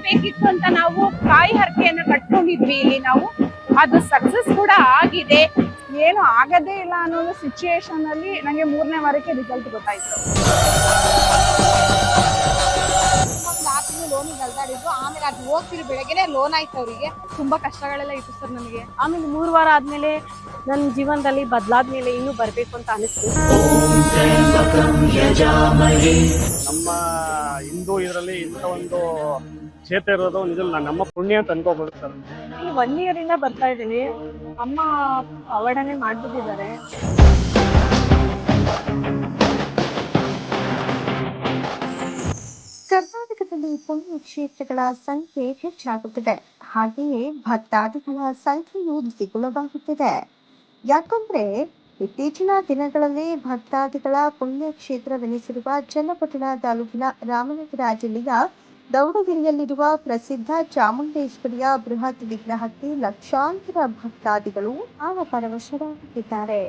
ಬೇಕಿತ್ತು ಅಂತ ನಾವು ಕಾಯಿ ಹರಕೆಯನ್ನ ಕಟ್ಕೊಂಡಿದ್ವಿ ಇಲ್ಲಿ ನಾವು. ಅದು ಸಕ್ಸಸ್ ಕೂಡ ಆಗಿದೆ. ಏನು ಆಗದೇ ಇಲ್ಲ ಅನ್ನೋ ಸಿಚುಯೇಷನ್ ಅಲ್ಲಿ ನಂಗೆ 3ನೇ ವಾರಕ್ಕೆ ರಿಸಲ್ಟ್ ಗೊತ್ತಾಯ್ತು. ಲೋನಿಗೆ ಅಲ್ದಾಡಿದ್ರು, ಆಮೇಲೆ ಅದು ಹೋಗ್ತಿರೋ ಬೆಳಗ್ಗೆನೆ ಲೋನ್ ಆಯ್ತು ಅವರಿಗೆ. ತುಂಬಾ ಕಷ್ಟಗಳೆಲ್ಲ ಇತ್ತು ಸರ್ ನನಗೆ. ಆಮೇಲೆ 3 ವಾರ ಆದ್ಮೇಲೆ ನನ್ನ ಜೀವನದಲ್ಲಿ ಬದಲಾದ್ಮೇಲೆ ಇನ್ನೂ ಬರ್ಬೇಕು ಅಂತ ಅನಿಸ್ತು. ನಮ್ಮ ಹಿಂದೂ ಇದರಲ್ಲಿ ಇಂಥ ಒಂದು ಕ್ಷೇತ್ರ ಇರೋದು ನಿಜ ನಮ್ಮ ಪುಣ್ಯ ಅಂತ ಅನ್ಕೋಬಹುದು ಸರ್. ಈ 1 ಇಯರ್ ಇಂದ ಬರ್ತಾ ಇದ್ದೀನಿ. ಅಮ್ಮ ಅವಡನೆ ಮಾಡ್ಬಿಟ್ಟಿದ್ದಾರೆ. ಕರ್ನಾಟಕದಲ್ಲಿ ಪುಣ್ಯ ಕ್ಷೇತ್ರಗಳ ಸಂಖ್ಯೆ ಹೆಚ್ಚಾಗುತ್ತಿದೆ. ಹಾಗೆಯೇ ಭಕ್ತಾದಿಗಳ ಸಂಖ್ಯೆಯು ದ್ವಿಗುಣವಾಗುತ್ತಿದೆ. ಯಾಕಂದ್ರೆ ಇತ್ತೀಚಿನ ದಿನಗಳಲ್ಲಿ ಭಕ್ತಾದಿಗಳ ಪುಣ್ಯ ಕ್ಷೇತ್ರವೆನಿಸಿರುವ ಚನ್ನಪಟ್ಟಣ ತಾಲೂಕಿನ ರಾಮನಗರ ಜಿಲ್ಲೆಯ ದೌಡಗಿರಿಯಲ್ಲಿರುವ ಪ್ರಸಿದ್ಧ ಚಾಮುಂಡೇಶ್ವರಿಯ ಬೃಹತ್ ವಿಗ್ರಹಕ್ಕೆ ಲಕ್ಷಾಂತರ ಭಕ್ತಾದಿಗಳು ಭಾವಪರವಶರಾಗುತ್ತಿದ್ದಾರೆ.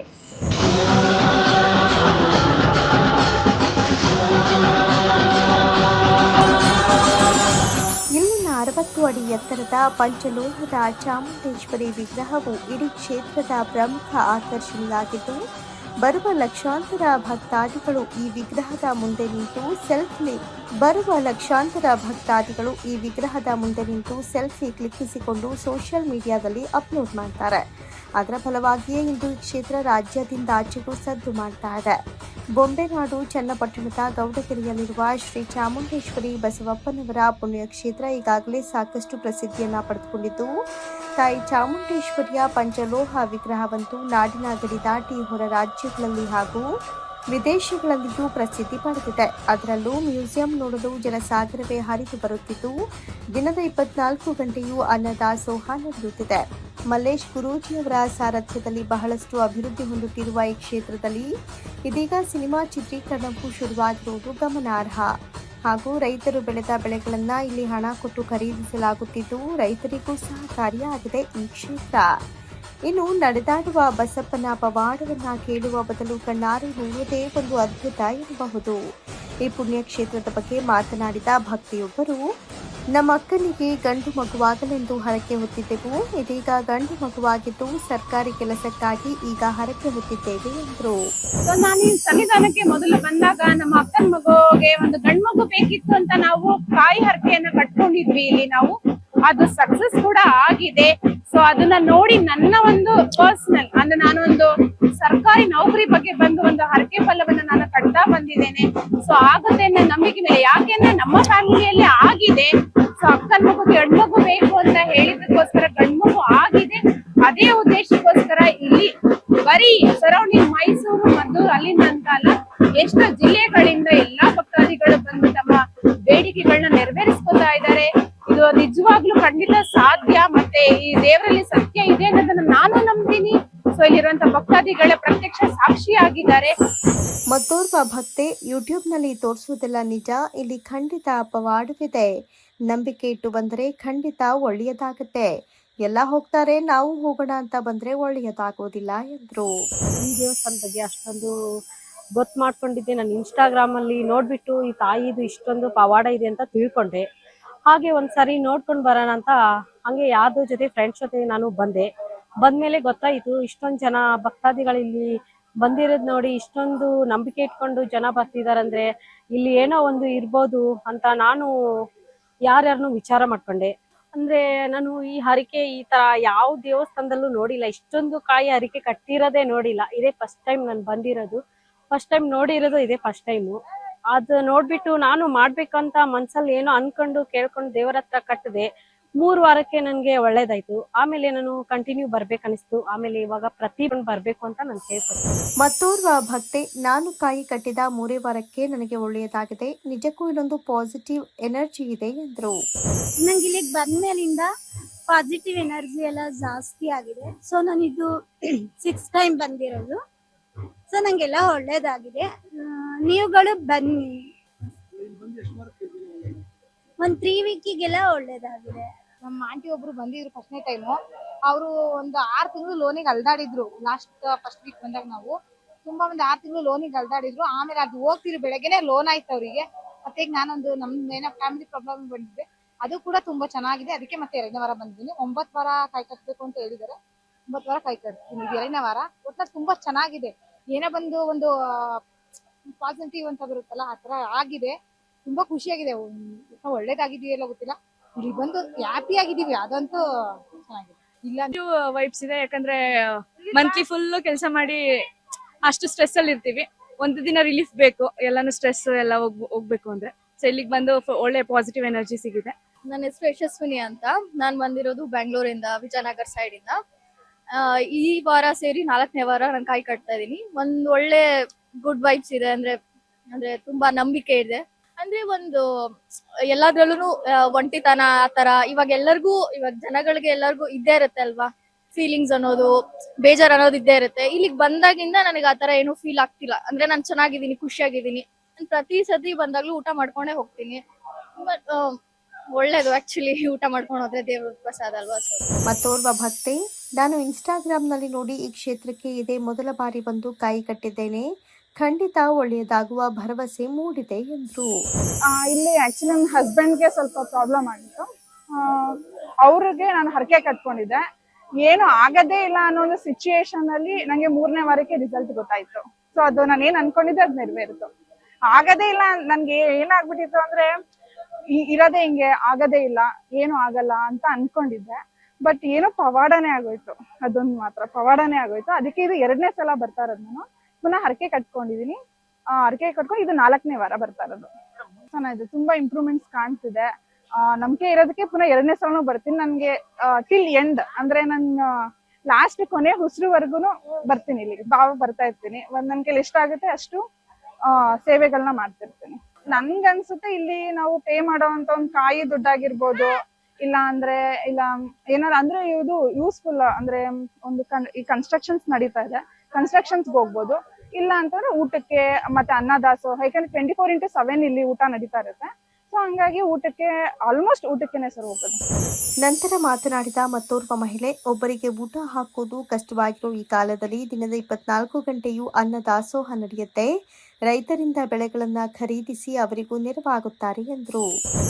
ಇಲ್ಲಿನ 60 ಅಡಿ ಎತ್ತರದ ಪಂಚಲೋಹದ ಚಾಮುಂಡೇಶ್ವರಿ ವಿಗ್ರಹವು ಇಡೀ ಕ್ಷೇತ್ರದ ಪ್ರಮುಖ ಆಕರ್ಷಣೆಯಾಗಿದ್ದು, ಬರುವ ಲಕ್ಷಾಂತರ ಭಕ್ತಾದಿಗಳು ಈ ವಿಗ್ರಹದ ಮುಂದೆ ನಿಂತು ಸೆಲ್ಫಿ ಕ್ಲಿಕ್ಕಿಸಿಕೊಂಡು ಸೋಷಿಯಲ್ ಮೀಡಿಯಾದಲ್ಲಿ ಅಪ್ಲೋಡ್ ಮಾಡ್ತಾರೆ. ಅದರ ಫಲವಾಗಿಯೇ ಇಂದು ಈ ಕ್ಷೇತ್ರ ರಾಜ್ಯದಿಂದಾಚೆಗೂ ಸದ್ದು ಮಾಡ್ತಾ ಇದೆ. ಬೊಂಬೆನಾಡು ಚನ್ನಪಟ್ಟಣದ ಗೌಡಗಿರಿಯಲ್ಲಿರುವ ಶ್ರೀ ಚಾಮುಂಡೇಶ್ವರಿ ಬಸವಪ್ಪನವರ ಪುಣ್ಯಕ್ಷೇತ್ರ ಈಗಾಗಲೇ ಸಾಕಷ್ಟು ಪ್ರಸಿದ್ಧಿಯನ್ನ ಪಡೆದುಕೊಂಡಿದ್ದು, ತಾಯಿ ಚಾಮುಂಡೇಶ್ವರಿಯ ಪಂಚಲೋಹ ವಿಗ್ರಹವಂತೂ ನಾಡಿನ ಗಡಿ ದಾಟಿ ಹೊರ ರಾಜ್ಯಗಳಲ್ಲಿ ಹಾಗೂ ವಿದೇಶಗಳಲ್ಲಿಯೂ ಪ್ರಸಿದ್ಧಿ ಪಡೆದಿದೆ. ಅದರಲ್ಲೂ ಮ್ಯೂಸಿಯಂ ನೋಡಲು ಜನಸಾಗರವೇ ಹರಿದು ಬರುತ್ತಿದ್ದು, ದಿನದ 24 ಗಂಟೆಯೂ ಅನ್ನದಾಸೋಹ ನಡೆಯುತ್ತಿದೆ. ಮಲ್ಲೇಶ್ ಗುರೂಜಿಯವರ ಸಾರಥ್ಯದಲ್ಲಿ ಬಹಳಷ್ಟು ಅಭಿವೃದ್ಧಿ ಹೊಂದುತ್ತಿರುವ ಈ ಕ್ಷೇತ್ರದಲ್ಲಿ ಇದೀಗ ಸಿನಿಮಾ ಚಿತ್ರೀಕರಣವೂ ಶುರುವಾಗಿರುವುದು ಗಮನಾರ್ಹ. ಹಾಗೂ ರೈತರು ಬೆಳೆದ ಬೆಳೆಗಳನ್ನು ಇಲ್ಲಿ ಹಣ ಕೊಟ್ಟು ಖರೀದಿಸಲಾಗುತ್ತಿದ್ದು, ರೈತರಿಗೂ ಸಹಕಾರಿಯಾಗಿದೆ ಈ ಕ್ಷೇತ್ರ. ಇನ್ನು ನಡೆದಾಡುವ ಬಸಪ್ಪನ ಪವಾಡವನ್ನ ಕೇಳುವ ಬದಲು ಕಣ್ಣಾರೆ ನೋಡುವುದೇ ಒಂದು ಅದ್ಭುತ ಎನ್ನಬಹುದು. ಈ ಪುಣ್ಯಕ್ಷೇತ್ರದ ಬಗ್ಗೆ ಮಾತನಾಡಿದ ಭಕ್ತಿಯೊಬ್ಬರು, ನಮ್ಮ ಅಕ್ಕನಿಗೆ ಗಂಡು ಮಗುವಾಗಲೆಂದು ಹರಕೆ ಹೊತ್ತಿದ್ದೆವು. ಇದೀಗ ಗಂಡು ಮಗುವಾಗಿದ್ದು ಸರ್ಕಾರಿ ಕೆಲಸಕ್ಕಾಗಿ ಈಗ ಹರಕೆ ಹೊತ್ತಿದ್ದೇವೆ ಎಂದರು. ನಾನು ಈ ಸಂವಿಧಾನಕ್ಕೆ ಮೊದಲು ಬಂದಾಗ ನಮ್ಮ ಅಕ್ಕನ ಮಗುಗೆ ಒಂದು ಗಂಡು ಮಗು ಬೇಕಿತ್ತು ಅಂತ ನಾವು ಕಾಯಿ ಹರಕೆಯನ್ನ ಕಟ್ಕೊಂಡಿದ್ವಿ ಇಲ್ಲಿ ನಾವು. ಅದು ಸಕ್ಸಸ್ ಕೂಡ ಆಗಿದೆ. ಸೊ ಅದನ್ನ ನೋಡಿ ನನ್ನ ಒಂದು ಪರ್ಸನಲ್ ಅಂದ್ರೆ ನಾನು ಒಂದು ಸರ್ಕಾರಿ ನೌಕರಿ ಬಗ್ಗೆ ಬಂದು ಒಂದು ಹರಕೆ ಫಲವನ್ನ ನಾನು ಕಟ್ತಾ ಬಂದಿದ್ದೇನೆ. ಸೊ ಆಗುತ್ತೆ ಅನ್ನೋ ನಂಬಿಕೆ ಮೇಲೆ, ಯಾಕೆಂದ್ರೆ ನಮ್ಮ ಫ್ಯಾಮಿಲಿಯಲ್ಲಿ ಆಗಿದೆ. ಸೊ ಅಕ್ಕನ ಮಗುಗೆ ಗಂಡು ಮಗು ಬೇಕು ಅಂತ ಹೇಳಿದಕ್ಕೋಸ್ಕರ ಗಂಡು ಮಗು ಆಗಿದೆ. ಅದೇ ಉದ್ದೇಶಕ್ಕೋಸ್ಕರ ಇಲ್ಲಿ ಬರೀ ಸರೌಂಡಿಂಗ್ ಮೈಸೂರು ಮತ್ತು ಅಲ್ಲಿಂದ ಅಂತಲ್ಲ, ಎಷ್ಟು ಜಿಲ್ಲೆಗಳಿಂದ ಎಲ್ಲಾ ಭಕ್ತಾದಿಗಳು ಬಂದು ತಮ್ಮ ಬೇಡಿಕೆಗಳನ್ನ ನೆರವೇರಿಸ್ಕೊತಾ ಇದ್ದಾರೆ. ಇದು ನಿಜವಾಗ್ಲೂ ಖಂಡಿತ ಸಾಧ್ಯ. ಮತ್ತೆ ಈ ದೇವರಲ್ಲಿ ಸತ್ಯ ಇದೆ ಅನ್ನೋದನ್ನ ನಾನು ನಂಬ್ತೀನಿ. ಸೊ ಇಲ್ಲಿರುವಂತ ಭಕ್ತಾದಿಗಳ ಪ್ರತ್ಯಕ್ಷ ಸಾಕ್ಷಿಯಾಗಿದ್ದಾರೆ. ಮತ್ತೋರ್ವ ಭಕ್ತೆ, ಯೂಟ್ಯೂಬ್ನಲ್ಲಿ ತೋರಿಸುವುದೆಲ್ಲ ನಿಜ, ಇಲ್ಲಿ ಖಂಡಿತ ಪವಾಡವಿದೆ. ನಂಬಿಕೆ ಇಟ್ಟು ಬಂದರೆ ಖಂಡಿತ ಒಳ್ಳೆಯದಾಗುತ್ತೆ. ಎಲ್ಲ ಹೋಗ್ತಾರೆ, ನಾವು ಹೋಗೋಣ ಅಂತ ಬಂದ್ರೆ ಒಳ್ಳೆಯದಾಗೋದಿಲ್ಲ ಎಂದ್ರು. ಈ ದೇವಸ್ಥಾನದ ಬಗ್ಗೆ ಅಷ್ಟೊಂದು ಗೊತ್ತು ಮಾಡ್ಕೊಂಡಿದ್ದೆ. ನಾನು ಇನ್ಸ್ಟಾಗ್ರಾಮ್ ಅಲ್ಲಿ ನೋಡ್ಬಿಟ್ಟು ಈ ತಾಯಿದು ಇಷ್ಟೊಂದು ಪವಾಡ ಇದೆ ಅಂತ ತಿಳ್ಕೊಂಡೆ. ಹಾಗೆ ಒಂದ್ಸರಿ ನೋಡ್ಕೊಂಡು ಬರೋಣ ಅಂತ ಹಂಗೆ ಯಾವ್ದೋ ಜೊತೆ ಫ್ರೆಂಡ್ಸ್ ಜೊತೆ ನಾನು ಬಂದ್ಮೇಲೆ ಗೊತ್ತಾಯಿತು ಇಷ್ಟೊಂದು ಜನ ಭಕ್ತಾದಿಗಳು ಇಲ್ಲಿ ಬಂದಿರೋದ್ ನೋಡಿ, ಇಷ್ಟೊಂದು ನಂಬಿಕೆ ಇಟ್ಕೊಂಡು ಜನ ಬರ್ತಿದಾರಂದ್ರೆ ಇಲ್ಲಿ ಏನೋ ಒಂದು ಇರ್ಬೋದು ಅಂತ ನಾನು ಯಾರ್ಯಾರನ್ನು ವಿಚಾರ ಮಾಡ್ಕೊಂಡೆ. ಅಂದ್ರೆ ನಾನು ಈ ಹರಿಕೆ ಈ ತರ ಯಾವ ದೇವಸ್ಥಾನದಲ್ಲೂ ನೋಡಿಲ್ಲ. ಇಷ್ಟೊಂದು ಕಾಯಿ ಹರಿಕೆ ಕಟ್ಟಿರೋದೇ ನೋಡಿಲ್ಲ. ಇದೇ ಫಸ್ಟ್ ಟೈಮ್ ನಾನು ಬಂದಿರೋದು. ಫಸ್ಟ್ ಟೈಮ್ ನೋಡಿರೋದು ಇದೇ ಫಸ್ಟ್ ಟೈಮು. ಅದು ನೋಡ್ಬಿಟ್ಟು ನಾನು ಮಾಡ್ಬೇಕಂತ ಮನ್ಸಲ್ಲಿ ಏನೋ ಅನ್ಕೊಂಡು ಕೇಳ್ಕೊಂಡು ದೇವರ ಹತ್ರ ಕಟ್ಟಿದೆ. 3 ವಾರಕ್ಕೆ ನನ್ಗೆ ಒಳ್ಳೇದಾಯ್ತು. ಆಮೇಲೆ ನಾನು ಕಂಟಿನ್ಯೂ ಬರ್ಬೇಕನ್ನಿಸ್ತು. ಆಮೇಲೆ ಇವಾಗ ಪ್ರತಿ ಬರ್ಬೇಕು ಅಂತ ನಾನು ಕೇಳ್ಕೊತೀನಿ. ಮತ್ತೋರ್ವ ಭಕ್ತೆ, ನಾನು ಕಾಯಿ ಕಟ್ಟಿದ 3 ವಾರಕ್ಕೆ ನನಗೆ ಒಳ್ಳೆಯದಾಗಿದೆ. ನಿಜಕ್ಕೂ ಇಲ್ಲೊಂದು ಪಾಸಿಟಿವ್ ಎನರ್ಜಿ ಇದೆ ಎಂದ್ರು. ನಂಗೆ ಇಲ್ಲಿಗೆ ಬಂದ್ಮೇಲಿಂದ ಪಾಸಿಟಿವ್ ಎನರ್ಜಿ ಎಲ್ಲ ಜಾಸ್ತಿ ಆಗಿದೆ. ಸೊ ನಾನಿದು 6 ಟೈಮ್ ಬಂದಿರೋದು. ಸೊ ನಂಗೆಲ್ಲ ಒಳ್ಳೇದಾಗಿದೆ. ನೀವುಗಳು ಬನ್ನಿ. ಒಂದ್ 3 ವೀಕಿಗೆಲ್ಲ ಒಳ್ಳೇದಾಗಿದೆ. ನಮ್ಮ ಆಂಟಿ ಒಬ್ರು ಬಂದಿದ್ರು ಫಸ್ಟ್ನೇ ಟೈಮು. ಅವರು ಒಂದು 6 ತಿಂಗಳು ಲೋನಿಗೆ ಅಲ್ದಾಡಿದ್ರು. ಫಸ್ಟ್ ವೀಕ್ ಬಂದಾಗ ನಾವು ತುಂಬಾ ಒಂದು 6 ತಿಂಗಳು ಲೋನಿಗೆ ಅಲ್ದಾಡಿದ್ರು. ಆಮೇಲೆ ಅದು ಹೋಗ್ತಿರೋ ಬೆಳಗ್ಗೆನೆ ಲೋನ್ ಆಯ್ತು ಅವರಿಗೆ. ಮತ್ತೆ ಈಗ ನಾನೊಂದು ನಮ್ದು ಏನೋ ಫ್ಯಾಮಿಲಿ ಪ್ರಾಬ್ಲಮ್ ಬಂದಿದ್ದೆ, ಅದು ಕೂಡ ತುಂಬಾ ಚೆನ್ನಾಗಿದೆ. ಅದಕ್ಕೆ ಮತ್ತೆ 2ನೇ ವಾರ ಬಂದಿದ್ದೀನಿ. 9 ವಾರ ಕಾಯಿ ಕಟ್ಟಬೇಕು ಅಂತ ಹೇಳಿದ್ದಾರೆ. 9 ವಾರ ಕಾಯಿ ಕಟ್ತೀನಿ. 2ನೇ ವಾರ ಒಟ್ನಲ್ಲಿ ತುಂಬಾ ಚೆನ್ನಾಗಿದೆ. ಏನೇ ಬಂದು ಒಂದು ಪಾಸಿಟಿವ್ ಅಂತ ಬರುತ್ತಲ್ಲ ಆ ತರ ಆಗಿದೆ. ತುಂಬಾ ಖುಷಿಯಾಗಿದೆ. ಒಳ್ಳೇದಾಗಿದೆಯಲ್ಲ ಗೊತ್ತಿಲ್ಲ, ಇಲ್ಲಿ ಬಂದು ಹ್ಯಾಪಿ ಆಗಿದೀವಿ, ಅದಂತೂ ಚೆನ್ನಾಗಿದೆ. ಇಲ್ಲ ವೈಬ್ಸ್ ಇದೆ, ಯಾಕಂದ್ರೆ ಮಂತ್ಲಿ ಫುಲ್ ಕೆಲಸ ಮಾಡಿ ಅಷ್ಟು ಸ್ಟ್ರೆಸ್ ಅಲ್ಲಿ ಇರ್ತೀವಿ. ಒಂದು ದಿನ ರಿಲೀಫ್ ಬೇಕು, ಎಲ್ಲಾನು ಸ್ಟ್ರೆಸ್ ಎಲ್ಲ ಹೋಗ್ಬೇಕು ಅಂದ್ರೆ. ಸೊ ಇಲ್ಲಿಗೆ ಬಂದು ಒಳ್ಳೆ ಪಾಸಿಟಿವ್ ಎನರ್ಜಿ ಸಿಗಿದೆ. ನನ್ನ ಹೆಸರು ಯಶಸ್ವಿನಿ ಅಂತ. ನಾನ್ ಬಂದಿರೋದು ಬ್ಯಾಂಗ್ಳೂರಿಂದ, ವಿಜಯನಗರ ಸೈಡ್ ಇಂದ. ಈ ವಾರ ಸೇರಿ 4ನೇ ವಾರ ನಾನು ಕಾಯಿ ಕಟ್ತಾ ಇದೀನಿ. ಒಂದ್ ಒಳ್ಳೆ ಗುಡ್ ವೈಬ್ಸ್ ಇದೆ, ಅಂದ್ರೆ ತುಂಬಾ ನಂಬಿಕೆ ಇದೆ. ಅಂದ್ರೆ ಒಂದು ಎಲ್ಲಾದ್ರಲ್ಲೂ ಒಂಟಿತನ ಆತರ ಇವಾಗ ಜನಗಳಿಗೆ ಎಲ್ಲರಿಗೂ ಇದ್ದೇ ಇರುತ್ತೆ ಅಲ್ವಾ, ಫೀಲಿಂಗ್ಸ್ ಅನ್ನೋದು, ಬೇಜಾರ್ ಅನ್ನೋದು ಇದ್ದೇ ಇರುತ್ತೆ. ಇಲ್ಲಿಗೆ ಬಂದಾಗಿಂದ ನನಗೆ ಆತರ ಏನೂ ಫೀಲ್ ಆಗ್ತಿಲ್ಲ. ಅಂದ್ರೆ ನಾನು ಚೆನ್ನಾಗಿದ್ದೀನಿ, ಖುಷಿಯಾಗಿದ್ದೀನಿ. ನಾನು ಪ್ರತಿ ಸತಿ ಬಂದಾಗ್ಲೂ ಊಟ ಮಾಡ್ಕೊಂಡೇ ಹೋಗ್ತೀನಿ. ಬಟ್ ಒಳ್ಳೇದು ಆಕ್ಚುಲಿ, ಊಟ ಮಾಡ್ಕೊಂಡು ಹೋದ್ರೆ ದೇವ್ರ ಪ್ರಸಾದ ಅಲ್ವಾ. ಮತ್ತೋರ್ವ ಭಕ್ತೆ, ನಾನು ಇನ್ಸ್ಟಾಗ್ರಾಂನಲ್ಲಿ ನೋಡಿ ಈ ಕ್ಷೇತ್ರಕ್ಕೆ ಇದೇ ಮೊದಲ ಬಾರಿ ಬಂದು ಕಾಯಿ ಕಟ್ಟಿದ್ದೇನೆ. ಖಂಡಿತ ಒಳ್ಳೆಯದಾಗುವ ಭರವಸೆ ಮೂಡಿದೆ ಎಂದ್ರು. ಇಲ್ಲಿ ಆಕ್ಚುಲಿ ನನ್ನ ಹಸ್ಬೆಂಡ್ಗೆ ಸ್ವಲ್ಪ ಪ್ರಾಬ್ಲಮ್ ಆಗಿತ್ತು. ಅವ್ರಿಗೆ ನಾನು ಹರಕೆ ಕಟ್ಕೊಂಡಿದ್ದೆ. ಏನು ಆಗದೇ ಇಲ್ಲ ಅನ್ನೋ ಒಂದು ಸಿಚುಯೇಷನ್ ಅಲ್ಲಿ ನಂಗೆ 3ನೇ ವಾರಕ್ಕೆ ರಿಸಲ್ಟ್ ಗೊತ್ತಾಯ್ತು. ಸೊ ಅದು ನಾನು ಏನ್ ಅನ್ಕೊಂಡಿದ್ದೆ ಅದು ನೆರವೇರಿತು. ಆಗದೇ ಇಲ್ಲ, ನನ್ಗೆ ಏನಾಗ್ಬಿಟ್ಟಿತ್ತು ಅಂದ್ರೆ ಇರೋದೇ ಹಿಂಗೆ, ಆಗದೇ ಇಲ್ಲ, ಏನು ಆಗಲ್ಲ ಅಂತ ಅನ್ಕೊಂಡಿದ್ದೆ. ಬಟ್ ಏನೋ ಪವಾಡನೇ ಆಗೋಯ್ತು, ಅದೊಂದು ಮಾತ್ರ ಪವಾಡನೇ ಆಗೋಯ್ತು. ಅದಕ್ಕೆ ಇದು 2ನೇ ಸಲ ಬರ್ತಾ ಇರೋದು. ನಾನು ಪುನಃ ಹರಕೆ ಕಟ್ಕೊಂಡಿದೀನಿ. ಹರಕೆ ಕಟ್ಕೊಂಡು ಇದು 4ನೇ ವಾರ ಬರ್ತಾ ಇರೋದು. ಚೆನ್ನಾಗಿದೆ, ತುಂಬಾ ಇಂಪ್ರೂವ್ಮೆಂಟ್ಸ್ ಕಾಣ್ತಿದೆ. ನಂಬಿಕೆ ಇರೋದಕ್ಕೆ ಪುನಃ 2ನೇ ಸಲನೂ ಬರ್ತೀನಿ. ನನ್ಗೆ ಟಿಲ್ ಎಂಡ್ ಅಂದ್ರೆ ನನ್ನ ಲಾಸ್ಟ್ ಕೊನೆ ಉಸಿರುವರೆಗೂ ಬರ್ತೀನಿ, ಇಲ್ಲಿಗೆ ಬರ್ತಾ ಇರ್ತೀನಿ. ನನ್ ಕೈಲಿ ಎಷ್ಟಾಗುತ್ತೆ ಅಷ್ಟು ಸೇವೆಗಳನ್ನ ಮಾಡ್ತಿರ್ತೀನಿ. ನನ್ಗನ್ಸುತ್ತೆ ಇಲ್ಲಿ ನಾವು ಪೇ ಮಾಡೋವಂತ ಒಂದು ಕಾಯಿ ದುಡ್ಡಾಗಿರ್ಬೋದು, ಇಲ್ಲ ಏನಾರ ಅಂದ್ರೆ ಇದು ಯೂಸ್ಫುಲ್ ಅಂದ್ರೆ ಒಂದು ಈ ಕನ್ಸ್ಟ್ರಕ್ಷನ್ಸ್ ನಡೀತಾ ಇದೆ, ಕನ್ಸ್ಟ್ರಕ್ಷನ್ಸ್ಗೆ ಹೋಗ್ಬೋದು. ಇಲ್ಲ ಅಂತಂದ್ರೆ ಊಟಕ್ಕೆ ಮತ್ತೆ ಅನ್ನದಾಸೋಹ, ಯಾಕಂದ್ರೆ 24x7 ಇಲ್ಲಿ ಊಟ ನಡೀತಾ ಇರುತ್ತೆ. ಸೊ ಹಂಗಾಗಿ ಊಟಕ್ಕೆ ಆಲ್ಮೋಸ್ಟ್ ಊಟಕ್ಕೆನೆ ಸರ್ ಹೋಗೋದು. ನಂತರ ಮಾತನಾಡಿದ ಮತ್ತೋರ್ವ ಮಹಿಳೆ, ಒಬ್ಬರಿಗೆ ಊಟ ಹಾಕೋದು ಕಷ್ಟವಾಗಿರೋ ಈ ಕಾಲದಲ್ಲಿ ದಿನದ 24 ಗಂಟೆಯೂ ಅನ್ನದಾಸೋಹ ನಡೆಯುತ್ತೆ. ರೈತರಿಂದ ಬೆಳೆಗಳನ್ನ ಖರೀದಿಸಿ ಅವರಿಗೂ ನೆರವಾಗುತ್ತಾರೆ ಎಂದ್ರು.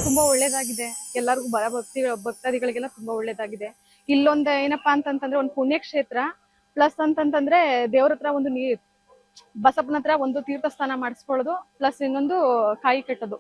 ತುಂಬಾ ಒಳ್ಳೇದಾಗಿದೆ, ಎಲ್ಲರಿಗೂ ಭಕ್ತಾದಿಗಳಿಗೆಲ್ಲ ತುಂಬಾ ಒಳ್ಳೇದಾಗಿದೆ. ಇಲ್ಲೊಂದು ಏನಪ್ಪಾ ಅಂತಂತಂದ್ರೆ ಒಂದು ಪುಣ್ಯಕ್ಷೇತ್ರ, ಪ್ಲಸ್ ಅಂತಂತಂದ್ರೆ ದೇವ್ರ ಹತ್ರ ಒಂದು ಬಸಪ್ಪನ ಹತ್ರ ಒಂದು ತೀರ್ಥ ಸ್ನಾನ ಮಾಡಿಸ್ಕೊಳ್ಳೋದು, ಪ್ಲಸ್ ಇನ್ನೊಂದು ಕಾಯಿ ಕಟ್ಟೋದು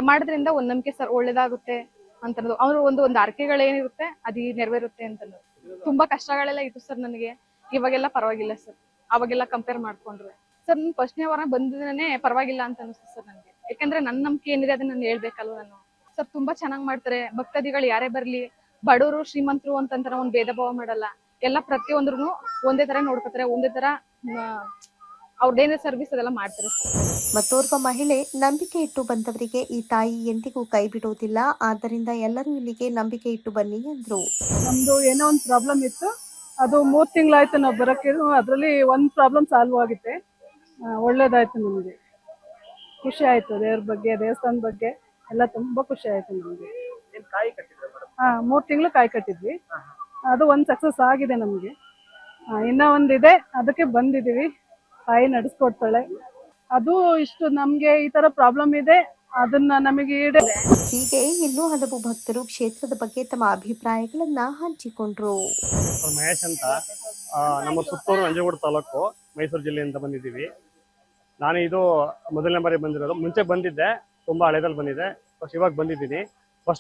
ಮಾಡೋದ್ರಿಂದ ಒಂದ್ ನಂಬಿಕೆ ಸರ್ ಒಳ್ಳೇದಾಗುತ್ತೆ ಅಂತನ್ನೋದು. ಅವ್ರು ಒಂದು ಆರ್ಕೆಗಳೇನಿರುತ್ತೆ ಅದು ನೆರವೇರುತ್ತೆ ಅಂತನ್ನೋದು. ತುಂಬಾ ಕಷ್ಟಗಳೆಲ್ಲ ಇತ್ತು ಸರ್ ನನಗೆ, ಇವಾಗೆಲ್ಲ ಪರವಾಗಿಲ್ಲ ಸರ್, ಅವಾಗೆಲ್ಲ ಕಂಪೇರ್ ಮಾಡ್ಕೊಂಡ್ರೆ. ಸರ್ ನಾನು 1ನೇ ವಾರ ಬಂದಿದ್ದೇನೆ ಪರವಾಗಿಲ್ಲ ಅಂತ ಅನಿಸ್ತು ಸರ್ ನನಗೆ. ಯಾಕಂದ್ರೆ ನನ್ನ ನಂಬಿಕೆ ಏನಿದೆ ಅದನ್ನ ನಾನು ಹೇಳ್ಬೇಕಲ್ವ ನಾನು. ಸರ್ ತುಂಬಾ ಚೆನ್ನಾಗ್ ಮಾಡ್ತಾರೆ. ಭಕ್ತಾದಿಗಳು ಯಾರೇ ಬರ್ಲಿ, ಬಡವರು ಶ್ರೀಮಂತರು ಅಂತಂತಾರ ಒಂದ್ ಭೇದ ಭಾವ ಮಾಡಲ್ಲ. ಎಲ್ಲ ಪ್ರತಿಯೊಂದ್ರು ಒಂದೇ ತರ ನೋಡ್ಕೊತಾರೆ, ಒಂದೇ ತರ ಅವ್ರದ್ದೇನೇ ಸರ್ವಿಸ್ ಅದೆಲ್ಲ ಮಾಡ್ತಾರೆ. ಮತ್ತೋರ್ವ ಮಹಿಳೆ, ನಂಬಿಕೆ ಇಟ್ಟು ಬಂದವರಿಗೆ ಈ ತಾಯಿ ಎಂದಿಗೂ ಕೈ ಬಿಡೋದಿಲ್ಲ. ಆದ್ದರಿಂದ ಎಲ್ಲರೂ ಇಲ್ಲಿಗೆ ನಂಬಿಕೆ ಇಟ್ಟು ಬನ್ನಿ ಎಂದ್ರು. ನಮ್ದು ಏನೋ ಒಂದು ಪ್ರಾಬ್ಲಮ್ ಇತ್ತು, ಅದು 3 ತಿಂಗಳಾಯ್ತು ನಾವು ಬರಕ್ಕೆ. ಅದ್ರಲ್ಲಿ ಒಂದು ಪ್ರಾಬ್ಲಮ್ ಸಾಲ್ವ್ ಆಗುತ್ತೆ. ಒಳ್ಳೇದಾಯ್ತು, ನಮಗೆ ಖುಷಿ ಆಯ್ತು. ದೇವ್ರ ಬಗ್ಗೆ, ದೇವಸ್ಥಾನದ ಬಗ್ಗೆ ಎಲ್ಲ ತುಂಬಾ ಖುಷಿ ಆಯ್ತು ನಮ್ಗೆ. 3 ತಿಂಗಳು ಕಾಯಿ ಕಟ್ಟಿದ್ವಿ, ಅದು ಒಂದು ಸಕ್ಸಸ್ ಆಗಿದೆ ನಮ್ಗೆ. ಇನ್ನ ಒಂದಿದೆ, ಅದಕ್ಕೆ ಬಂದಿದೀವಿ. ತಾಯಿ ನಡೆಸ್ಕೊಡ್ತಾಳೆ. ಅದು ಇಷ್ಟು ನಮ್ಗೆ ಈ ತರ ಪ್ರಾಬ್ಲಮ್ ಇದೆ, ಅದನ್ನ ನಮಗೆ ಹೀಗೆ ಇನ್ನೂ ಹಲವು ಭಕ್ತರು ಕ್ಷೇತ್ರದ ಬಗ್ಗೆ ತಮ್ಮ ಅಭಿಪ್ರಾಯಗಳನ್ನ ಹಂಚಿಕೊಂಡ್ರು. ಮಹೇಶ್ ಅಂತ, ನಮ್ಮ ಸುತ್ತೂರು ನಂಜನಗೂಡು ತಾಲೂಕು, ಮೈಸೂರು ಜಿಲ್ಲೆಯಿಂದ ಬಂದಿದ್ದೀವಿ. ನಾನು ಇದು ಮೊದಲನೇ ಬಾರಿ ಬಂದಿರೋದು. ಮುಂಚೆ ಬಂದಿದ್ದೆ, ತುಂಬಾ ಹಳೆದಲ್ಲಿ ಬಂದಿದ್ದೆ, ಇವಾಗ ಬಂದಿದ್ದೀನಿ.